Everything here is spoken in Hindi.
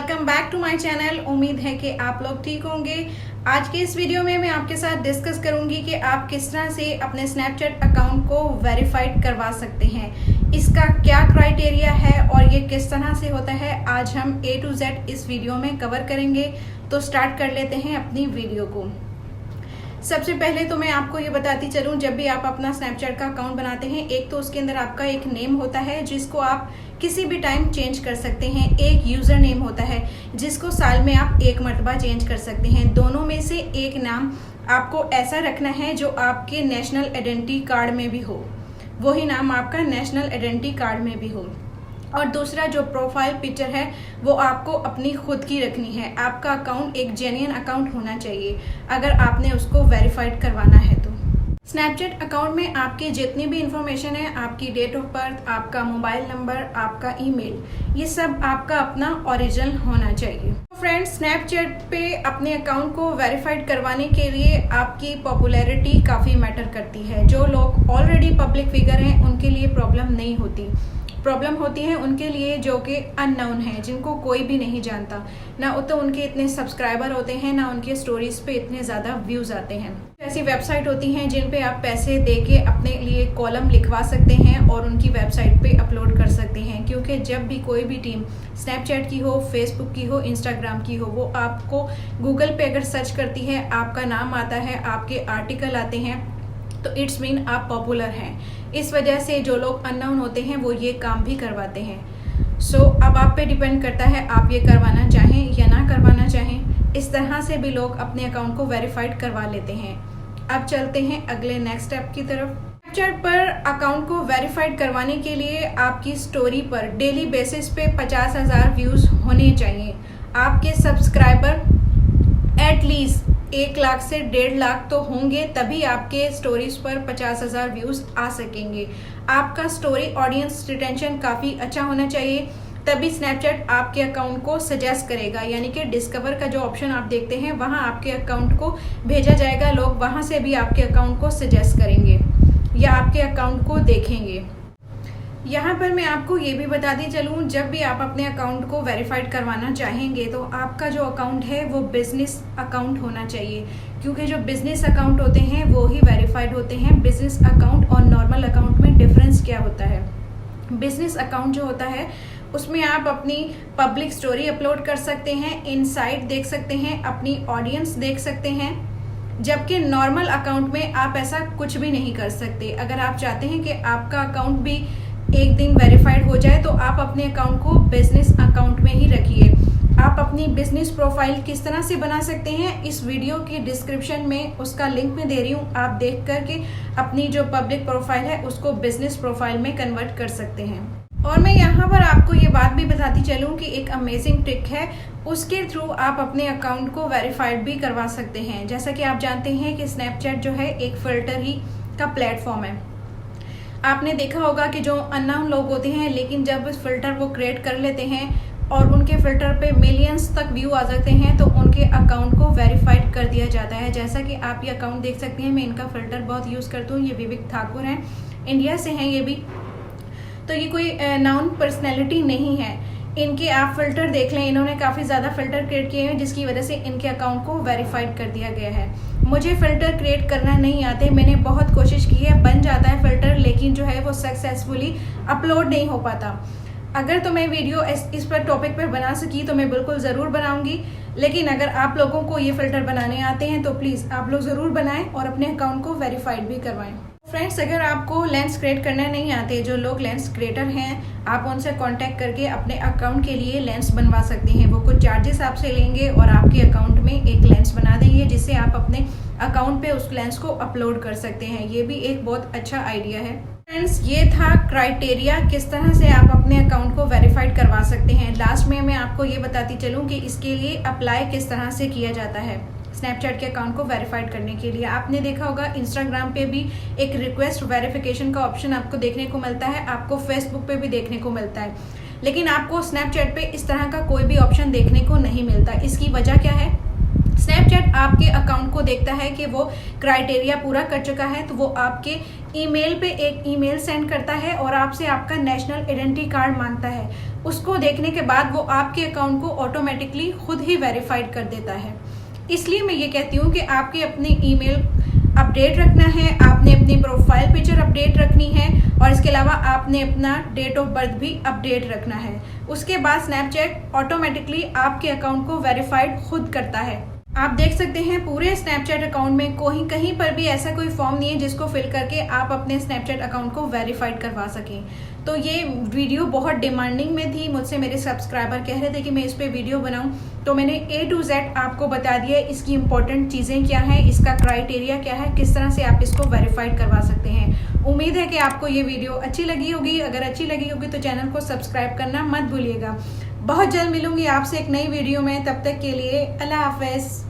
Welcome back to my channel. उम्मीद है कि आप लोग ठीक होंगे। आज के इस वीडियो में मैं आपके साथ डिस्कस करूंगी कि आप किस तरह से अपने स्नैपचैट अकाउंट को वेरीफाइड करवा सकते हैं, इसका क्या क्राइटेरिया है और ये किस तरह से होता है। आज हम A to Z इस वीडियो में कवर करेंगे। तो स्टार्ट कर लेते हैं अपनी वीडियो को। सबसे पहले तो मैं आपको ये बताती चलूँ, जब भी आप अपना स्नैपचैट का अकाउंट बनाते हैं, एक तो उसके अंदर आपका एक नेम होता है जिसको आप किसी भी टाइम चेंज कर सकते हैं। एक यूज़र नेम होता है जिसको साल में आप एक मरतबा चेंज कर सकते हैं। दोनों में से एक नाम आपको ऐसा रखना है जो आपके नेशनल आइडेंटिटी कार्ड में भी हो, वही नाम आपका नेशनल आइडेंटिटी कार्ड में भी हो। और दूसरा जो प्रोफाइल पिक्चर है वो आपको अपनी खुद की रखनी है। आपका अकाउंट एक जेन्युइन अकाउंट होना चाहिए अगर आपने उसको वेरीफाइड करवाना है तो। स्नैपचैट अकाउंट में आपकी जितनी भी इंफॉर्मेशन है, आपकी डेट ऑफ बर्थ, आपका मोबाइल नंबर, आपका ईमेल, ये सब आपका अपना ओरिजिनल होना चाहिए। फ्रेंड्स, स्नैपचैट पे अपने अकाउंट को वेरीफाइड करवाने के लिए आपकी पॉपुलैरिटी काफ़ी मैटर करती है। जो लोग ऑलरेडी पब्लिक फिगर हैं उनके लिए प्रॉब्लम नहीं होती। प्रॉब्लम होती है उनके लिए जो कि अननोन है, जिनको कोई भी नहीं जानता, ना तो उनके इतने सब्सक्राइबर होते हैं, ना उनके स्टोरीज पे इतने ज़्यादा व्यूज़ आते हैं। ऐसी वेबसाइट होती हैं जिन पे आप पैसे दे के अपने लिए कॉलम लिखवा सकते हैं और उनकी वेबसाइट पे अपलोड कर सकते हैं। क्योंकि जब भी कोई भी टीम स्नैपचैट की हो, फेसबुक की हो, इंस्टाग्राम की हो, वो आपको गूगल पे अगर सर्च करती है, आपका नाम आता है, आपके आर्टिकल आते हैं, तो इट्स मीन आप पॉपुलर हैं। इस वजह से जो लोग अननोन होते हैं वो ये काम भी करवाते हैं। सो अब आप पे डिपेंड करता है आप ये करवाना चाहें या ना करवाना चाहें। इस तरह से भी लोग अपने अकाउंट को वेरीफाइड करवा लेते हैं। अब चलते हैं अगले नेक्स्ट स्टेप की तरफ। स्नैपचैट पर अकाउंट को वेरीफाइड करवाने के लिए आपकी स्टोरी पर डेली बेसिस पे 50,000 व्यूज़ होने चाहिए। आपके सब्सक्राइबर एटलीस्ट 1 लाख से 1.5 लाख तो होंगे, तभी आपके स्टोरीज पर 50,000 व्यूज़ आ सकेंगे। आपका स्टोरी ऑडियंस रिटेंशन काफ़ी अच्छा होना चाहिए, तभी स्नैपचैट आपके अकाउंट को सजेस्ट करेगा। यानी कि डिस्कवर का जो ऑप्शन आप देखते हैं वहाँ आपके अकाउंट को भेजा जाएगा, लोग वहाँ से भी आपके अकाउंट को सजेस्ट करेंगे या आपके अकाउंट को देखेंगे। यहाँ पर मैं आपको ये भी बताती चलूँ, जब भी आप अपने अकाउंट को वेरीफाइड करवाना चाहेंगे तो आपका जो अकाउंट है वो बिजनेस अकाउंट होना चाहिए। क्योंकि जो बिजनेस अकाउंट होते हैं वो ही वेरीफाइड होते हैं। बिजनेस अकाउंट और नॉर्मल अकाउंट में डिफरेंस क्या होता है? बिजनेस अकाउंट जो होता है उसमें आप अपनी पब्लिक स्टोरी अपलोड कर सकते हैं, इनसाइट देख सकते हैं, अपनी ऑडियंस देख सकते हैं। जबकि नॉर्मल अकाउंट में आप ऐसा कुछ भी नहीं कर सकते। अगर आप चाहते हैं कि आपका अकाउंट भी एक दिन वेरीफाइड हो जाए तो आप अपने अकाउंट को बिजनेस अकाउंट में ही रखिए। आप अपनी बिजनेस प्रोफाइल किस तरह से बना सकते हैं, इस वीडियो की डिस्क्रिप्शन में उसका लिंक मैं दे रही हूँ। आप देख करके अपनी जो पब्लिक प्रोफाइल है उसको बिजनेस प्रोफाइल में कन्वर्ट कर सकते हैं। और मैं यहाँ पर आपको ये बात भी बताती चलूँ कि एक अमेजिंग ट्रिक है, उसके थ्रू आप अपने अकाउंट को वेरीफाइड भी करवा सकते हैं। जैसा कि आप जानते हैं कि स्नैपचैट जो है एक फिल्टर ही का प्लेटफॉर्म है। आपने देखा होगा कि जो अननोन लोग होते हैं, लेकिन जब इस फिल्टर वो क्रिएट कर लेते हैं और उनके फिल्टर पे मिलियंस तक व्यू आ जाते हैं तो उनके अकाउंट को वेरीफाइड कर दिया जाता है। जैसा कि आप ये अकाउंट देख सकते हैं, मैं इनका फिल्टर बहुत यूज़ करती हूँ। ये विवेक ठाकुर हैं, इंडिया से हैं ये भी। तो ये कोई नाउन पर्सनैलिटी नहीं है। इनके आप फिल्टर देख लें, इन्होंने काफ़ी ज़्यादा फिल्टर क्रिएट किए हैं जिसकी वजह से इनके अकाउंट को वेरीफाइड कर दिया गया है। मुझे फ़िल्टर क्रिएट करना नहीं आते, मैंने बहुत कोशिश की है, बन जाता है फ़िल्टर, लेकिन जो है वो सक्सेसफुली अपलोड नहीं हो पाता। अगर तो मैं वीडियो इस पर टॉपिक पर बना सकी तो मैं बिल्कुल ज़रूर बनाऊंगी, लेकिन अगर आप लोगों को ये फ़िल्टर बनाने आते हैं तो प्लीज़ आप लोग ज़रूर बनाएं और अपने अकाउंट को वेरीफाइड भी करवाएं। फ्रेंड्स, अगर आपको लेंस क्रिएट करना नहीं आते, जो लोग लेंस क्रिएटर हैं, आप उनसे कांटेक्ट करके अपने अकाउंट के लिए लेंस बनवा सकते हैं। वो कुछ चार्जेस आपसे लेंगे और आपके अकाउंट में एक लेंस बना देंगे जिससे आप अपने अकाउंट पे उस लेंस को अपलोड कर सकते हैं। ये भी एक बहुत अच्छा आइडिया है। फ्रेंड्स, ये था क्राइटेरिया किस तरह से आप अपने अकाउंट को वेरीफाइड करवा सकते हैं। लास्ट में मैं आपको ये बताती चलूँ कि इसके लिए अप्लाई किस तरह से किया जाता है। स्नैपचैट के अकाउंट को वेरीफाइड करने के लिए आपने देखा होगा इंस्टाग्राम पे भी एक रिक्वेस्ट वेरिफिकेशन का ऑप्शन आपको देखने को मिलता है, आपको फेसबुक पे भी देखने को मिलता है, लेकिन आपको स्नैपचैट पे इस तरह का कोई भी ऑप्शन देखने को नहीं मिलता। इसकी वजह क्या है? स्नैपचैट आपके अकाउंट को देखता है कि वो क्राइटेरिया पूरा कर चुका है, तो वो आपके ईमेल पे एक ईमेल सेंड करता है और आपसे आपका नेशनल आइडेंटिटी कार्ड मांगता है। उसको देखने के बाद वो आपके अकाउंट को ऑटोमेटिकली खुद ही वेरीफाइड कर देता है। इसलिए मैं ये कहती हूँ कि आपके अपने ईमेल अपडेट रखना है, आपने अपनी प्रोफाइल पिक्चर अपडेट रखनी है और इसके अलावा आपने अपना डेट ऑफ बर्थ भी अपडेट रखना है। उसके बाद स्नैपचैट ऑटोमेटिकली आपके अकाउंट को वेरीफाइड खुद करता है। आप देख सकते हैं पूरे स्नैपचैट अकाउंट में कहीं पर भी ऐसा कोई फॉर्म नहीं है जिसको फिल करके आप अपने स्नैपचैट अकाउंट को वेरीफाइड करवा सकें। तो ये वीडियो बहुत डिमांडिंग में थी, मुझसे मेरे सब्सक्राइबर कह रहे थे कि मैं इस पे वीडियो बनाऊं, तो मैंने A to Z आपको बता दिया इसकी इंपॉर्टेंट चीज़ें क्या हैं, इसका क्राइटेरिया क्या है, किस तरह से आप इसको वेरीफाइड करवा सकते हैं। उम्मीद है कि आपको ये वीडियो अच्छी लगी होगी। अगर अच्छी लगी होगी तो चैनल को सब्सक्राइब करना मत भूलिएगा। बहुत जल्द मिलूंगी आपसे एक नई वीडियो में, तब तक के लिए अल्लाह हाफिज़।